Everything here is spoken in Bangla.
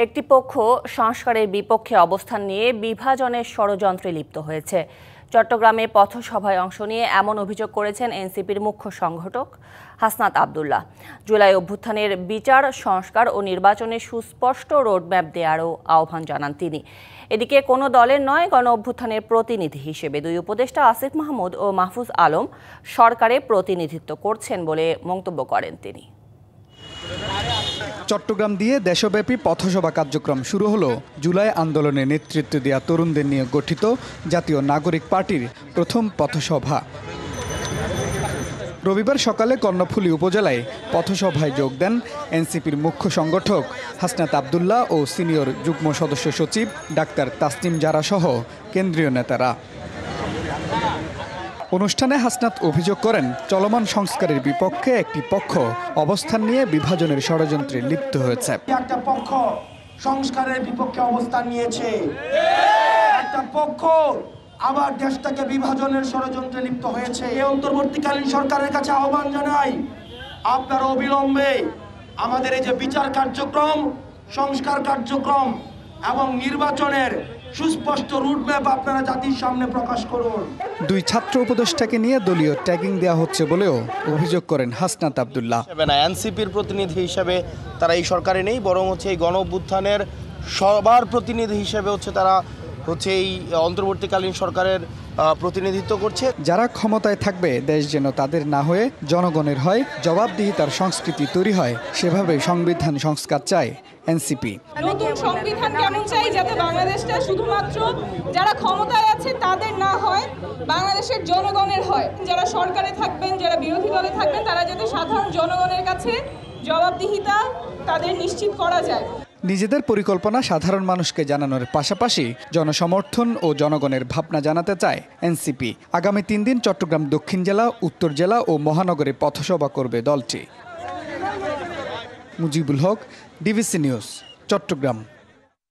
একটি পক্ষ সংস্কারের বিপক্ষে অবস্থান নিয়ে বিভাজনের ষড়যন্ত্রে লিপ্ত হয়েছে। চট্টগ্রামে পথসভায় অংশ নিয়ে এমন অভিযোগ করেছেন এনসিপির মুখ্য সংগঠক হাসনাত আব্দুল্লাহ। জুলাই অভ্যুত্থানের বিচার, সংস্কার ও নির্বাচনে সুস্পষ্ট রোডম্যাপ দেওয়ারও আহ্বান জানান তিনি। এদিকে কোনো দলের নয়, গণ অভ্যুত্থানের প্রতিনিধি হিসেবে দুই উপদেষ্টা আসিফ মাহমুদ ও মাহফুজ আলম সরকারের প্রতিনিধিত্ব করছেন বলে মন্তব্য করেন তিনি। চট্টগ্রাম দিয়ে দেশব্যাপী পথসভা কার্যক্রম শুরু হলো জুলাই আন্দোলনে নেতৃত্ব দেওয়া তরুণদের নিয়ে গঠিত জাতীয় নাগরিক পার্টির প্রথম পথসভা। রবিবার সকালে কর্ণফুলী উপজেলায় পথসভায় যোগ দেন এনসিপির মুখ্য সংগঠক হাসনাত আব্দুল্লাহ ও সিনিয়র যুগ্ম সদস্য সচিব ডাক্তার তাসনিম জারা সহ কেন্দ্রীয় নেতারা। অনুষ্ঠানে হাসনাত অভিযোগ করেন, চলমান সংস্কারের বিপক্ষে একটি পক্ষ অবস্থান নিয়ে বিভাজনের ষড়যন্ত্রে লিপ্ত হয়েছে। একটা পক্ষ সংস্কারের বিপক্ষে অবস্থান নিয়েছে, একটা পক্ষ আবার দেশটাকে বিভাজনের ষড়যন্ত্রে লিপ্ত হয়েছে। এই অন্তর্বর্তীকালীন সরকারের কাছে আহ্বান জানাই, আপনারা অবিলম্বে আমাদের এই যে বিচার কার্যক্রম, সংস্কার কার্যক্রম এবং নির্বাচনের সুস্পষ্ট রুটম্যাপ আপনারা জাতির সামনে প্রকাশ করুন। দুই ছাত্র উপদেষ্টাকে নিয়ে দলীয় ট্যাগিং দেওয়া হচ্ছে বলেও অভিযোগ করেন হাসনাত আব্দুল্লাহ। এনসিপির প্রতিনিধি হিসেবে তারা এই সরকারে নেই, বরং হচ্ছে এই গণ অভ্যুত্থানের সবার প্রতিনিধি হিসেবে তারা এই অন্তর্বর্তীকালীন সরকারের প্রতিনিধিত্ব করছে। যারা ক্ষমতায় থাকবে, দেশ যেন তাদের না হয়ে জনগণের হয়, জবাবদিহিতার সংস্কৃতি তৈরি হয়, সেভাবে সংবিধান সংস্কার চায় এনসিপি। নতুন সংবিধান কেমন চাই, যাতে বাংলাদেশটা শুধুমাত্র যারা ক্ষমতায় আছে তাদের না হয়, বাংলাদেশের জনগণের হয়। যারা সরকারে থাকবেন, যারা বিরোধী দলে থাকবেন, তারা যাতে সাধারণ জনগণের কাছে জবাবদিহিতা তাদের নিশ্চিত করা যায়। নিজেদের পরিকল্পনা সাধারণ মানুষকে জানানোর পাশাপাশি জনসমর্থন ও জনগণের ভাবনা জানাতে চায় এনসিপি। আগামী 3 দিন চট্টগ্রাম দক্ষিণ জেলা, উত্তর জেলা ও মহানগরে পথসভা করবে দলটি। Mujibul Haque, DBC news, Chittagong.